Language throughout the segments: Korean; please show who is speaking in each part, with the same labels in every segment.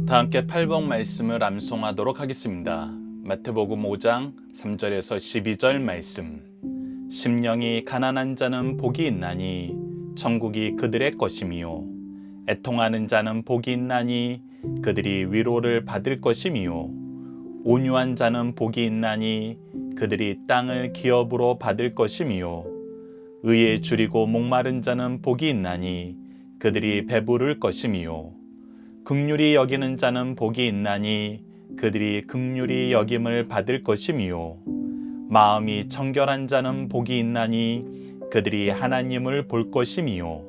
Speaker 1: 다 함께 8번 말씀을 암송하도록 하겠습니다. 마태복음 5장 3절에서 12절 말씀. 심령이 가난한 자는 복이 있나니 천국이 그들의 것이미요. 애통하는 자는 복이 있나니 그들이 위로를 받을 것이미요. 온유한 자는 복이 있나니 그들이 땅을 기업으로 받을 것이미요. 의에 줄이고 목마른 자는 복이 있나니 그들이 배부를 것이미요. 긍휼히 여기는 자는 복이 있나니 그들이 긍휼히 여김을 받을 것이미요. 마음이 청결한 자는 복이 있나니 그들이 하나님을 볼 것이미요.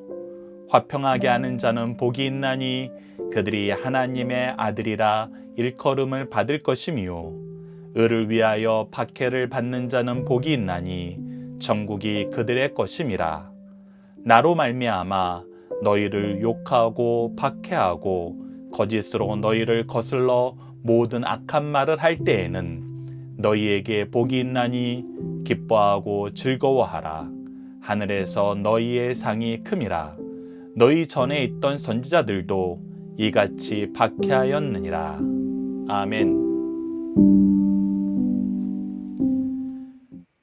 Speaker 1: 화평하게 하는 자는 복이 있나니 그들이 하나님의 아들이라 일컬음을 받을 것이미요. 의를 위하여 박해를 받는 자는 복이 있나니 천국이 그들의 것임이라. 나로 말미암아 너희를 욕하고 박해하고 거짓으로 너희를 거슬러 모든 악한 말을 할 때에는 너희에게 복이 있나니 기뻐하고 즐거워하라. 하늘에서 너희의 상이 큼이라. 너희 전에 있던 선지자들도 이같이 박해하였느니라. 아멘.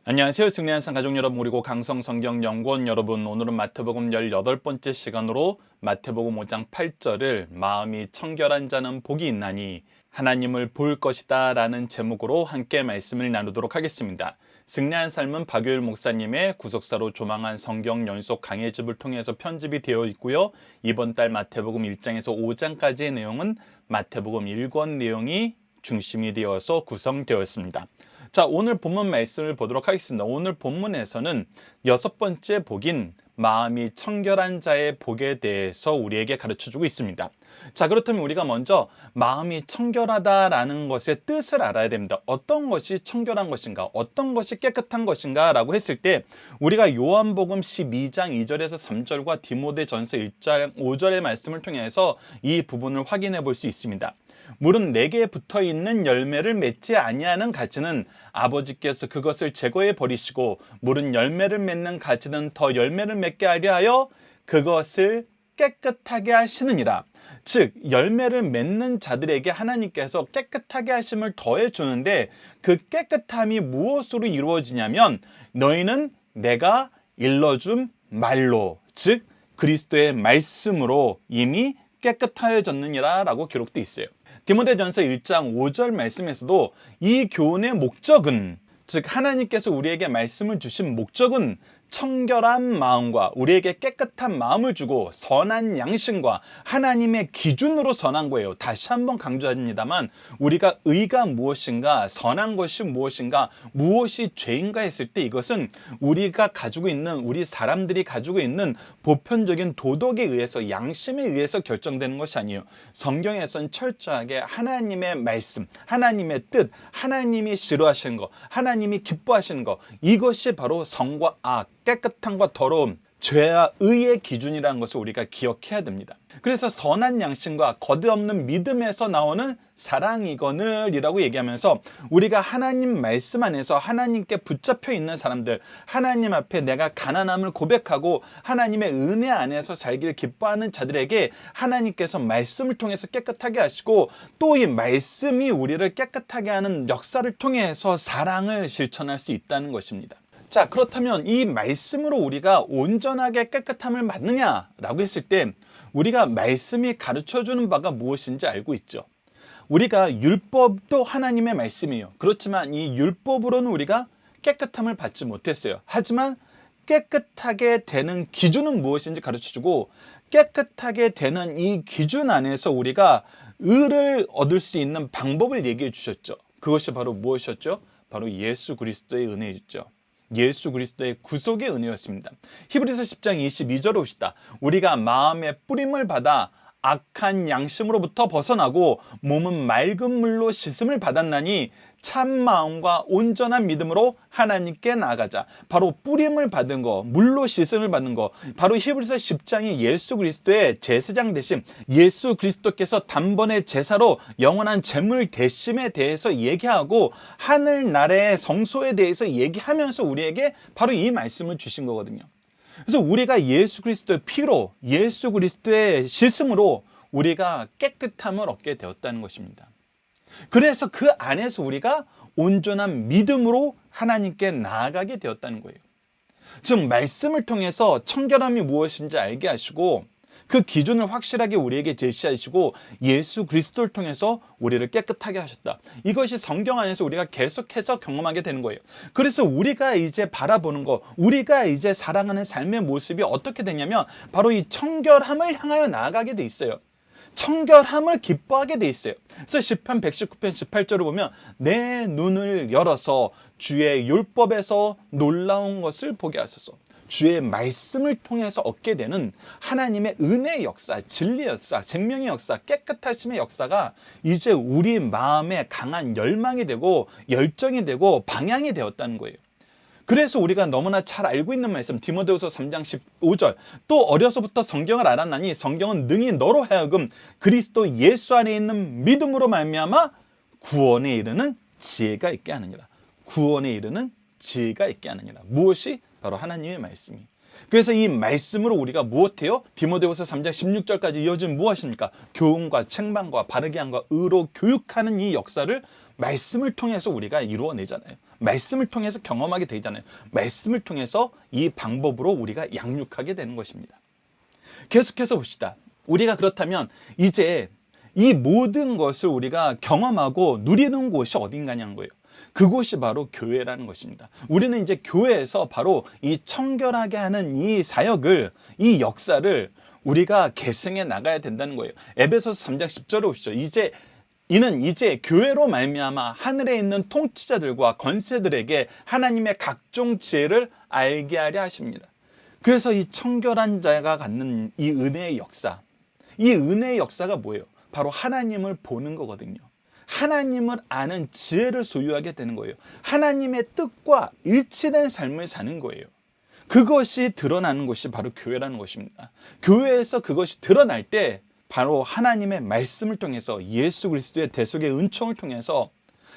Speaker 1: 안녕하세요. 승리한 산 가족 여러분, 그리고 강성성경연구원 여러분, 오늘은 마태복음 18번째 시간으로 마태복음 5장 8절을 마음이 청결한 자는 복이 있나니 하나님을 볼 것이다 라는 제목으로 함께 말씀을 나누도록 하겠습니다. 승리한 삶은 박효일 목사님의 구속사로 조망한 성경 연속 강해집을 통해서 편집이 되어 있고요. 이번 달 마태복음 1장에서 5장까지의 내용은 마태복음 1권 내용이 중심이 되어서 구성되었습니다. 자, 오늘 본문 말씀을 보도록 하겠습니다. 오늘 본문에서는 6번째 복인 마음이 청결한 자의 복에 대해서 우리에게 가르쳐주고 있습니다. 자, 그렇다면 우리가 먼저 마음이 청결하다라는 것의 뜻을 알아야 됩니다. 어떤 것이 청결한 것인가, 어떤 것이 깨끗한 것인가 라고 했을 때 우리가 요한복음 12장 2절에서 3절과 디모데전서 1장 5절의 말씀을 통해서 이 부분을 확인해 볼 수 있습니다. 물은 내게 붙어있는 열매를 맺지 아니하는 가지는 아버지께서 그것을 제거해 버리시고 물은 열매를 맺는 가지는 더 열매를 맺게 하려 하여 그것을 깨끗하게 하시느니라. 즉 열매를 맺는 자들에게 하나님께서 깨끗하게 하심을 더해 주는데 그 깨끗함이 무엇으로 이루어지냐면 너희는 내가 일러준 말로, 즉 그리스도의 말씀으로 이미 깨끗하여졌느니라 라고 기록되어 있어요. 디모데전서 1장 5절 말씀에서도 이 교훈의 목적은, 즉 하나님께서 우리에게 말씀을 주신 목적은 청결한 마음과 우리에게 깨끗한 마음을 주고 선한 양심과 하나님의 기준으로 선한 거예요. 다시 한번 강조합니다만 우리가 의가 무엇인가, 선한 것이 무엇인가, 무엇이 죄인가 했을 때 이것은 우리가 가지고 있는, 우리 사람들이 가지고 있는 보편적인 도덕에 의해서, 양심에 의해서 결정되는 것이 아니에요. 성경에서는 철저하게 하나님의 말씀, 하나님의 뜻, 하나님이 싫어하시는 것, 하나님이 기뻐하시는 것, 이것이 바로 선과 악, 깨끗함과 더러움, 죄와 의의 기준이라는 것을 우리가 기억해야 됩니다. 그래서 선한 양심과 거듭없는 믿음에서 나오는 사랑이거늘이라고 얘기하면서 우리가 하나님 말씀 안에서 하나님께 붙잡혀 있는 사람들, 하나님 앞에 내가 가난함을 고백하고 하나님의 은혜 안에서 살기를 기뻐하는 자들에게 하나님께서 말씀을 통해서 깨끗하게 하시고 또 이 말씀이 우리를 깨끗하게 하는 역사를 통해서 사랑을 실천할 수 있다는 것입니다. 자, 그렇다면 이 말씀으로 우리가 온전하게 깨끗함을 받느냐라고 했을 때 우리가 말씀이 가르쳐주는 바가 무엇인지 알고 있죠. 우리가 율법도 하나님의 말씀이에요. 그렇지만 이 율법으로는 우리가 깨끗함을 받지 못했어요. 하지만 깨끗하게 되는 기준은 무엇인지 가르쳐주고 깨끗하게 되는 이 기준 안에서 우리가 의를 얻을 수 있는 방법을 얘기해 주셨죠. 그것이 바로 무엇이었죠? 바로 예수 그리스도의 은혜였죠. 예수 그리스도의 구속의 은혜였습니다. 히브리서 10장 22절 봅시다. 우리가 마음의 뿌림을 받아 악한 양심으로부터 벗어나고 몸은 맑은 물로 씻음을 받았나니 참 마음과 온전한 믿음으로 하나님께 나아가자. 바로 뿌림을 받은 거, 물로 씻음을 받는 거, 바로 히브리서 10장이 예수 그리스도의 제사장 되심, 예수 그리스도께서 단번에 제사로 영원한 제물 대심에 대해서 얘기하고 하늘나라의 성소에 대해서 얘기하면서 우리에게 바로 이 말씀을 주신 거거든요. 그래서 우리가 예수 그리스도의 피로, 예수 그리스도의 씻음으로 우리가 깨끗함을 얻게 되었다는 것입니다. 그래서 그 안에서 우리가 온전한 믿음으로 하나님께 나아가게 되었다는 거예요. 즉 말씀을 통해서 청결함이 무엇인지 알게 하시고 그 기준을 확실하게 우리에게 제시하시고 예수 그리스도를 통해서 우리를 깨끗하게 하셨다. 이것이 성경 안에서 우리가 계속해서 경험하게 되는 거예요. 그래서 우리가 이제 바라보는 거, 우리가 이제 살아가는 삶의 모습이 어떻게 되냐면 바로 이 청결함을 향하여 나아가게 돼 있어요. 청결함을 기뻐하게 돼 있어요. 그래서 시편 119편 18절을 보면 내 눈을 열어서 주의 율법에서 놀라운 것을 보게 하소서. 주의 말씀을 통해서 얻게 되는 하나님의 은혜의 역사, 진리의 역사, 생명의 역사, 깨끗하심의 역사가 이제 우리 마음에 강한 열망이 되고 열정이 되고 방향이 되었다는 거예요. 그래서 우리가 너무나 잘 알고 있는 말씀 디모데후서 3장 15절 또 어려서부터 성경을 알았나니 성경은 능히 너로 하여금 그리스도 예수 안에 있는 믿음으로 말미암아 구원에 이르는 지혜가 있게 하느니라. 구원에 이르는 지혜가 있게 하느니라. 무엇이? 바로 하나님의 말씀이. 그래서 이 말씀으로 우리가 무엇해요? 디모데후서 3장 16절까지 이어진 무엇입니까? 교훈과 책망과 바르게 함과 의로 교육하는 이 역사를 말씀을 통해서 우리가 이루어내잖아요. 말씀을 통해서 경험하게 되잖아요. 말씀을 통해서 이 방법으로 우리가 양육하게 되는 것입니다. 계속해서 봅시다. 우리가 그렇다면 이제 이 모든 것을 우리가 경험하고 누리는 곳이 어딘가냐는 거예요. 그곳이 바로 교회라는 것입니다. 우리는 이제 교회에서 바로 이 청결하게 하는 이 사역을, 이 역사를 우리가 계승해 나가야 된다는 거예요. 에베소서 3장 10절을 보시죠. 이는 이제 교회로 말미암아 하늘에 있는 통치자들과 권세들에게 하나님의 각종 지혜를 알게 하려 하십니다. 그래서 이 청결한 자가 갖는 이 은혜의 역사, 이 은혜의 역사가 뭐예요? 바로 하나님을 보는 거거든요. 하나님을 아는 지혜를 소유하게 되는 거예요. 하나님의 뜻과 일치된 삶을 사는 거예요. 그것이 드러나는 것이 바로 교회라는 것입니다. 교회에서 그것이 드러날 때 바로 하나님의 말씀을 통해서 예수 그리스도의 대속의 은총을 통해서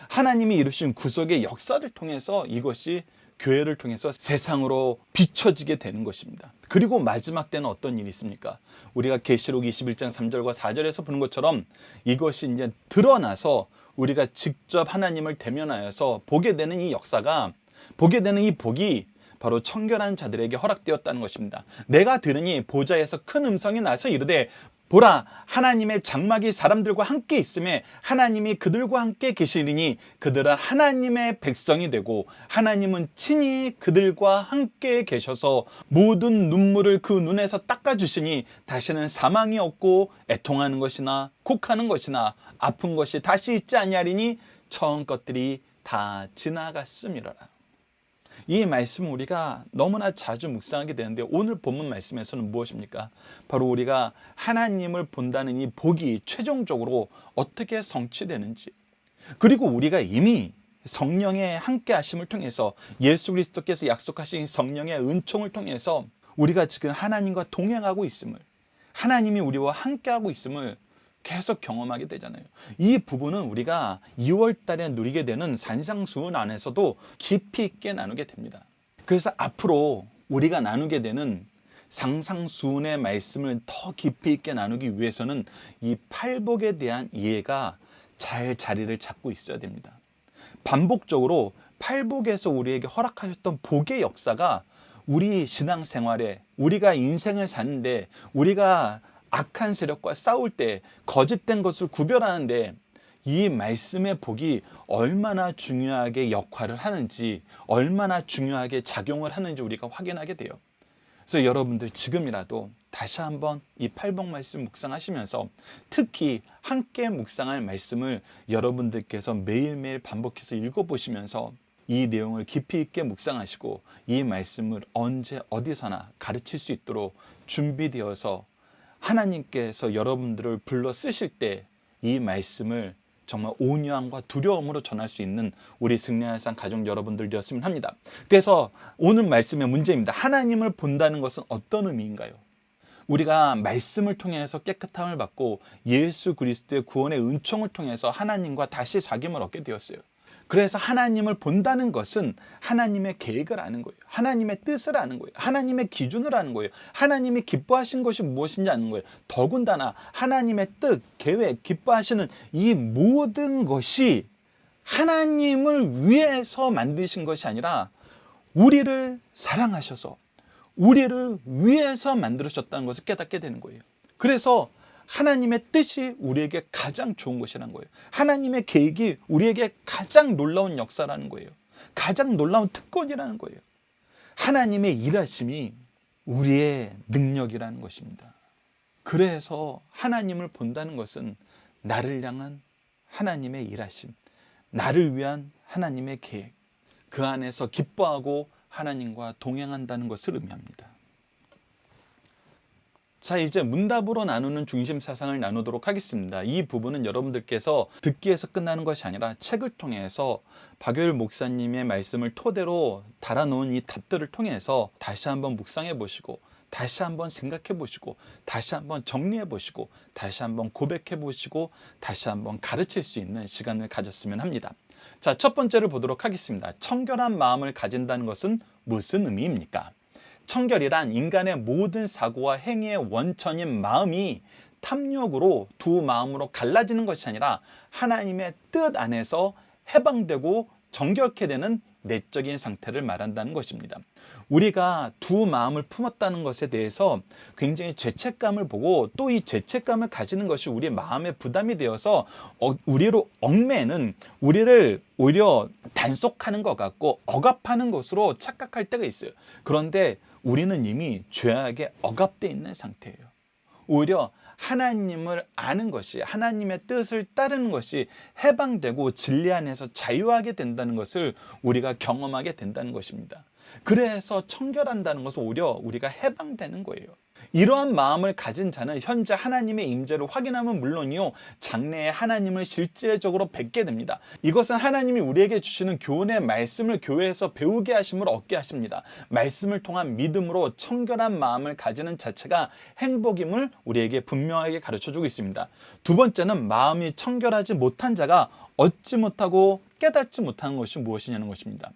Speaker 1: 하나님이 이루신 구속의 역사를 통해서 이것이 교회를 통해서 세상으로 비춰지게 되는 것입니다. 그리고 마지막 때는 어떤 일이 있습니까? 우리가 계시록 21장 3절과 4절에서 보는 것처럼 이것이 이제 드러나서 우리가 직접 하나님을 대면하여서 보게 되는 이 역사가, 보게 되는 이 복이 바로 청결한 자들에게 허락되었다는 것입니다. 내가 들으니 보좌에서 큰 음성이 나서 이르되 보라, 하나님의 장막이 사람들과 함께 있음에 하나님이 그들과 함께 계시리니 그들은 하나님의 백성이 되고 하나님은 친히 그들과 함께 계셔서 모든 눈물을 그 눈에서 닦아주시니 다시는 사망이 없고 애통하는 것이나 곡하는 것이나 아픈 것이 다시 있지 아니하리니 처음 것들이 다 지나갔음이로라. 이 말씀은 우리가 너무나 자주 묵상하게 되는데 오늘 본문 말씀에서는 무엇입니까? 바로 우리가 하나님을 본다는 이 복이 최종적으로 어떻게 성취되는지, 그리고 우리가 이미 성령의 함께 하심을 통해서 예수 그리스도께서 약속하신 성령의 은총을 통해서 우리가 지금 하나님과 동행하고 있음을, 하나님이 우리와 함께하고 있음을 계속 경험하게 되잖아요. 이 부분은 우리가 2월 달에 누리게 되는 산상수훈 안에서도 깊이 있게 나누게 됩니다. 그래서 앞으로 우리가 나누게 되는 산상수훈의 말씀을 더 깊이 있게 나누기 위해서는 이 팔복에 대한 이해가 잘 자리를 잡고 있어야 됩니다. 반복적으로 팔복에서 우리에게 허락하셨던 복의 역사가 우리 신앙생활에, 우리가 인생을 사는데, 우리가 악한 세력과 싸울 때 거짓된 것을 구별하는데 이 말씀의 복이 얼마나 중요하게 역할을 하는지, 얼마나 중요하게 작용을 하는지 우리가 확인하게 돼요. 그래서 여러분들 지금이라도 다시 한번 이 팔복 말씀 묵상하시면서 특히 함께 묵상할 말씀을 여러분들께서 매일매일 반복해서 읽어보시면서 이 내용을 깊이 있게 묵상하시고 이 말씀을 언제 어디서나 가르칠 수 있도록 준비되어서 하나님께서 여러분들을 불러 쓰실 때 이 말씀을 정말 온유함과 두려움으로 전할 수 있는 우리 승리하산 가족 여러분들 되었으면 합니다. 그래서 오늘 말씀의 문제입니다. 하나님을 본다는 것은 어떤 의미인가요? 우리가 말씀을 통해서 깨끗함을 받고 예수 그리스도의 구원의 은총을 통해서 하나님과 다시 사귐을 얻게 되었어요. 그래서 하나님을 본다는 것은 하나님의 계획을 아는 거예요. 하나님의 뜻을 아는 거예요. 하나님의 기준을 아는 거예요. 하나님이 기뻐하신 것이 무엇인지 아는 거예요. 더군다나 하나님의 뜻, 계획, 기뻐하시는 이 모든 것이 하나님을 위해서 만드신 것이 아니라 우리를 사랑하셔서 우리를 위해서 만들으셨다는 것을 깨닫게 되는 거예요. 그래서 하나님의 뜻이 우리에게 가장 좋은 것이라는 거예요. 하나님의 계획이 우리에게 가장 놀라운 역사라는 거예요. 가장 놀라운 특권이라는 거예요. 하나님의 일하심이 우리의 능력이라는 것입니다. 그래서 하나님을 본다는 것은 나를 향한 하나님의 일하심, 나를 위한 하나님의 계획, 그 안에서 기뻐하고 하나님과 동행한다는 것을 의미합니다. 자, 이제 문답으로 나누는 중심 사상을 나누도록 하겠습니다. 이 부분은 여러분들께서 듣기에서 끝나는 것이 아니라 책을 통해서 박효일 목사님의 말씀을 토대로 달아놓은 이 답들을 통해서 다시 한번 묵상해 보시고, 다시 한번 생각해 보시고, 다시 한번 정리해 보시고, 다시 한번 고백해 보시고, 다시 한번 가르칠 수 있는 시간을 가졌으면 합니다. 자, 첫 번째를 보도록 하겠습니다. 청결한 마음을 가진다는 것은 무슨 의미입니까? 청결이란 인간의 모든 사고와 행위의 원천인 마음이 탐욕으로 두 마음으로 갈라지는 것이 아니라 하나님의 뜻 안에서 해방되고 정결케 되는 내적인 상태를 말한다는 것입니다. 우리가 두 마음을 품었다는 것에 대해서 굉장히 죄책감을 보고 또 이 죄책감을 가지는 것이 우리 마음의 부담이 되어서 우리로 얽매는, 우리를 오히려 단속하는 것 같고 억압하는 것으로 착각할 때가 있어요. 그런데 우리는 이미 죄악에 억압되어 있는 상태예요. 오히려 하나님을 아는 것이, 하나님의 뜻을 따르는 것이 해방되고 진리 안에서 자유하게 된다는 것을 우리가 경험하게 된다는 것입니다. 그래서 청결한다는 것은 오히려 우리가 해방되는 거예요. 이러한 마음을 가진 자는 현재 하나님의 임재를 확인하면 물론이요, 장래에 하나님을 실제적으로 뵙게 됩니다. 이것은 하나님이 우리에게 주시는 교훈의 말씀을 교회에서 배우게 하심을 얻게 하십니다. 말씀을 통한 믿음으로 청결한 마음을 가지는 자체가 행복임을 우리에게 분명하게 가르쳐주고 있습니다. 두 번째는 마음이 청결하지 못한 자가 얻지 못하고 깨닫지 못하는 것이 무엇이냐는 것입니다.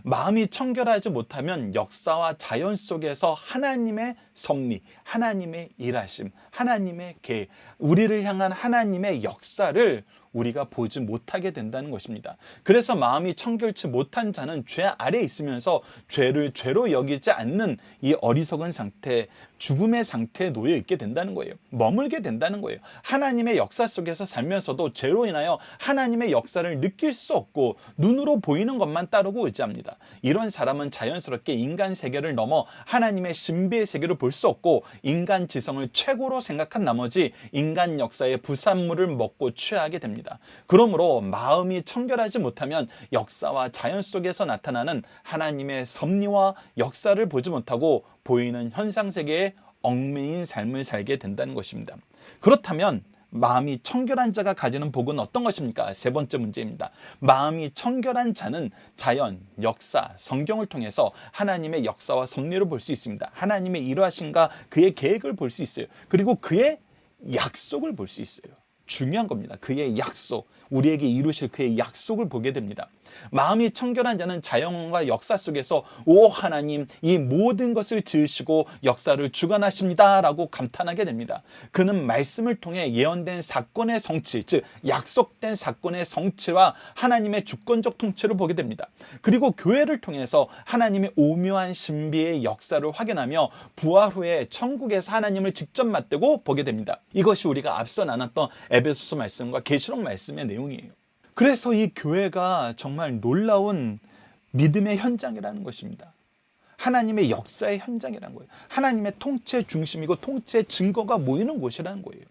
Speaker 1: 마음이 청결하지 못하면 역사와 자연 속에서 하나님의 섭리, 하나님의 일하심, 하나님의 계획, 우리를 향한 하나님의 역사를 우리가 보지 못하게 된다는 것입니다. 그래서 마음이 청결치 못한 자는 죄 아래에 있으면서 죄를 죄로 여기지 않는 이 어리석은 상태, 죽음의 상태에 놓여 있게 된다는 거예요. 머물게 된다는 거예요. 하나님의 역사 속에서 살면서도 죄로 인하여 하나님의 역사를 느낄 수 없고 눈으로 보이는 것만 따르고 의지합니다. 이런 사람은 자연스럽게 인간 세계를 넘어 하나님의 신비의 세계를 볼 수 없고 인간 지성을 최고로 생각한 나머지 인간 역사의 부산물을 먹고 취하게 됩니다. 그러므로 마음이 청결하지 못하면 역사와 자연 속에서 나타나는 하나님의 섭리와 역사를 보지 못하고 보이는 현상세계에 얽매인 삶을 살게 된다는 것입니다. 그렇다면 마음이 청결한 자가 가지는 복은 어떤 것입니까? 세 번째 문제입니다. 마음이 청결한 자는 자연, 역사, 성경을 통해서 하나님의 역사와 섭리를 볼 수 있습니다. 하나님의 일하심과 그의 계획을 볼 수 있어요. 그리고 그의 약속을 볼 수 있어요. 중요한 겁니다. 그의 약속, 우리에게 이루실 그의 약속을 보게 됩니다. 마음이 청결한 자는 자연과 역사 속에서 오 하나님, 이 모든 것을 지으시고 역사를 주관하십니다 라고 감탄하게 됩니다. 그는 말씀을 통해 예언된 사건의 성취, 즉 약속된 사건의 성취와 하나님의 주권적 통치를 보게 됩니다. 그리고 교회를 통해서 하나님의 오묘한 신비의 역사를 확인하며 부활 후에 천국에서 하나님을 직접 맞대고 보게 됩니다. 이것이 우리가 앞서 나눴던 에베소서 말씀과 계시록 말씀의 내용이에요. 그래서 이 교회가 정말 놀라운 믿음의 현장이라는 것입니다. 하나님의 역사의 현장이라는 거예요. 하나님의 통치의 중심이고 통치의 증거가 모이는 곳이라는 거예요.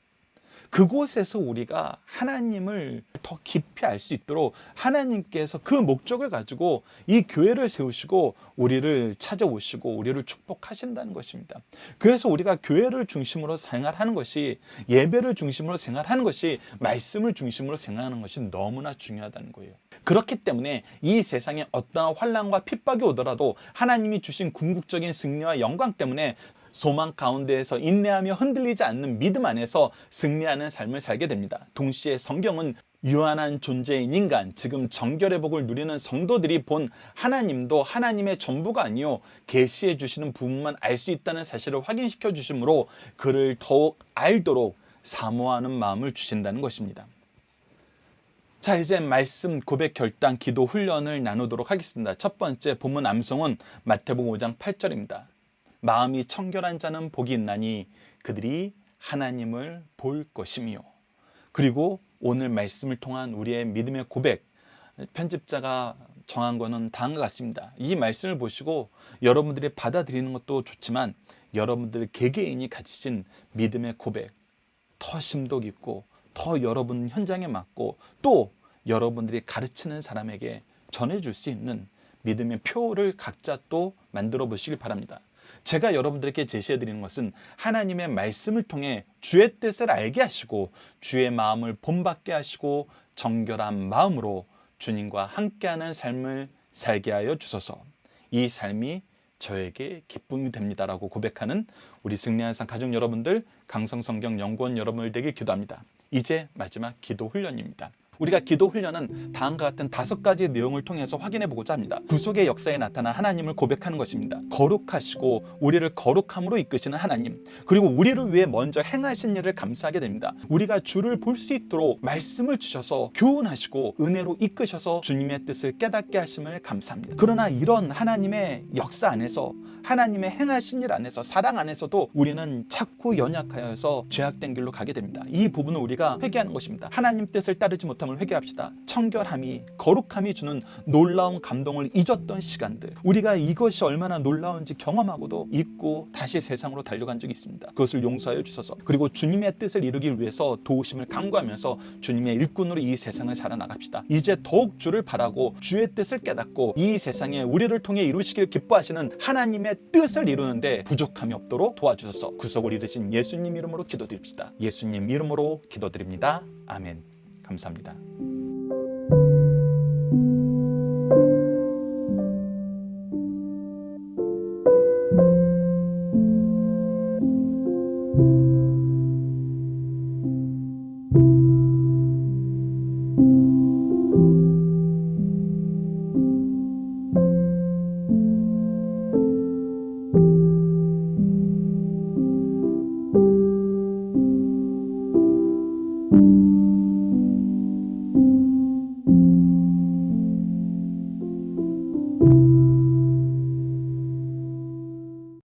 Speaker 1: 그곳에서 우리가 하나님을 더 깊이 알 수 있도록 하나님께서 그 목적을 가지고 이 교회를 세우시고 우리를 찾아오시고 우리를 축복하신다는 것입니다. 그래서 우리가 교회를 중심으로 생활하는 것이, 예배를 중심으로 생활하는 것이, 말씀을 중심으로 생활하는 것이 너무나 중요하다는 거예요. 그렇기 때문에 이 세상에 어떠한 환난과 핍박이 오더라도 하나님이 주신 궁극적인 승리와 영광 때문에 소망 가운데에서 인내하며 흔들리지 않는 믿음 안에서 승리하는 삶을 살게 됩니다. 동시에 성경은 유한한 존재인 인간, 지금 정결의 복을 누리는 성도들이 본 하나님도 하나님의 전부가 아니요 계시해 주시는 부분만 알 수 있다는 사실을 확인시켜 주심으로 그를 더욱 알도록 사모하는 마음을 주신다는 것입니다. 자, 이제 말씀, 고백, 결단, 기도 훈련을 나누도록 하겠습니다. 첫 번째 본문 암송은 마태복음 5장 8절입니다. 마음이 청결한 자는 복이 있나니 그들이 하나님을 볼 것이며. 그리고 오늘 말씀을 통한 우리의 믿음의 고백, 편집자가 정한 거는 다음과 같습니다. 이 말씀을 보시고 여러분들이 받아들이는 것도 좋지만 여러분들 개개인이 가지신 믿음의 고백, 더 심도 깊고 더 여러분 현장에 맞고 또 여러분들이 가르치는 사람에게 전해줄 수 있는 믿음의 표를 각자 또 만들어 보시길 바랍니다. 제가 여러분들에게 제시해 드리는 것은 하나님의 말씀을 통해 주의 뜻을 알게 하시고 주의 마음을 본받게 하시고 정결한 마음으로 주님과 함께하는 삶을 살게 하여 주소서. 이 삶이 저에게 기쁨이 됩니다라고 고백하는 우리 승리한 삶 가족 여러분들, 강성성경 연구원 여러분을 되길 기도합니다. 이제 마지막 기도 훈련입니다. 우리가 기도 훈련은 다음과 같은 5가지 내용을 통해서 확인해 보고자 합니다. 구속의 역사에 나타난 하나님을 고백하는 것입니다. 거룩하시고 우리를 거룩함으로 이끄시는 하나님, 그리고 우리를 위해 먼저 행하신 일을 감사하게 됩니다. 우리가 주를 볼 수 있도록 말씀을 주셔서 교훈하시고 은혜로 이끄셔서 주님의 뜻을 깨닫게 하심을 감사합니다. 그러나 이런 하나님의 역사 안에서, 하나님의 행하신 일 안에서, 사랑 안에서도 우리는 자꾸 연약하여서 죄악된 길로 가게 됩니다. 이 부분을 우리가 회개하는 것입니다. 하나님 뜻을 따르지 못함을 회개합시다. 청결함이, 거룩함이 주는 놀라운 감동을 잊었던 시간들, 우리가 이것이 얼마나 놀라운지 경험하고도 잊고 다시 세상으로 달려간 적이 있습니다. 그것을 용서하여 주셔서, 그리고 주님의 뜻을 이루기 위해서 도우심을 간구하면서 주님의 일꾼으로 이 세상을 살아나갑시다. 이제 더욱 주를 바라고 주의 뜻을 깨닫고 이 세상에 우리를 통해 이루시길 기뻐하시는 하나님의 뜻을 이루는데 부족함이 없도록 도와주셔서 구속을 이루신 예수님 이름으로 기도드립시다. 예수님 이름으로 기도드립니다. 아멘. 감사합니다.